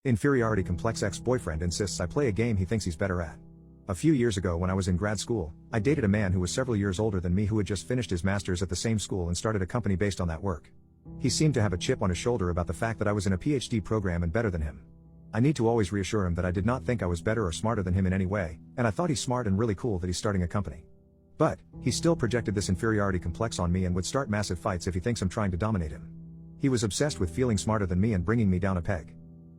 Inferiority complex ex-boyfriend insists I play a game he thinks he's better at. A few years ago when I was in grad school, I dated a man who was several years older than me who had just finished his master's at the same school and started a company based on that work. He seemed to have a chip on his shoulder about the fact that I was in a PhD program and better than him. I need to always reassure him that I did not think I was better or smarter than him in any way, and I thought he's smart and really cool that he's starting a company. But, he still projected this inferiority complex on me and would start massive fights if he thinks I'm trying to dominate him. He was obsessed with feeling smarter than me and bringing me down a peg.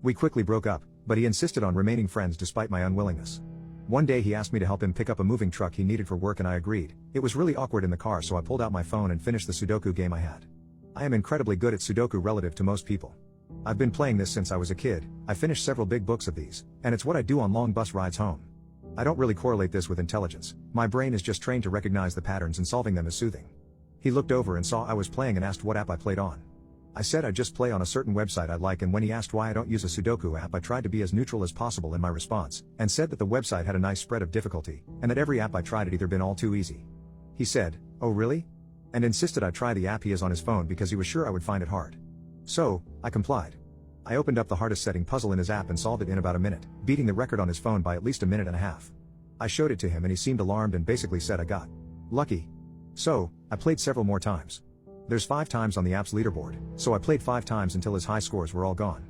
We quickly broke up, but he insisted on remaining friends despite my unwillingness. One day he asked me to help him pick up a moving truck he needed for work and I agreed. It was really awkward in the car so I pulled out my phone and finished the Sudoku game I had. I am incredibly good at Sudoku relative to most people. I've been playing this since I was a kid. I finished several big books of these, and it's what I do on long bus rides home. I don't really correlate this with intelligence, my brain is just trained to recognize the patterns and solving them is soothing. He looked over and saw I was playing and asked what app I played on. I said I just play on a certain website I like, and when he asked why I don't use a Sudoku app I tried to be as neutral as possible in my response, and said that the website had a nice spread of difficulty, and that every app I tried had either been all too easy. He said, "Oh really?" and insisted I try the app he has on his phone because he was sure I would find it hard. So, I complied. I opened up the hardest setting puzzle in his app and solved it in about a minute, beating the record on his phone by at least a minute and a half. I showed it to him and he seemed alarmed and basically said I got lucky. So, I played several more times. There's 5 times on the app's leaderboard, so I played 5 times until his high scores were all gone.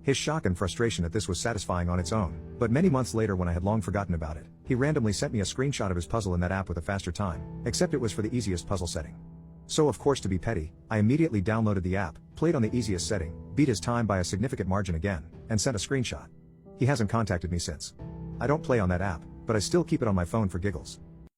His shock and frustration at this was satisfying on its own, but many months later when I had long forgotten about it, he randomly sent me a screenshot of his puzzle in that app with a faster time, except it was for the easiest puzzle setting. So of course, to be petty, I immediately downloaded the app, played on the easiest setting, beat his time by a significant margin again, and sent a screenshot. He hasn't contacted me since. I don't play on that app, but I still keep it on my phone for giggles.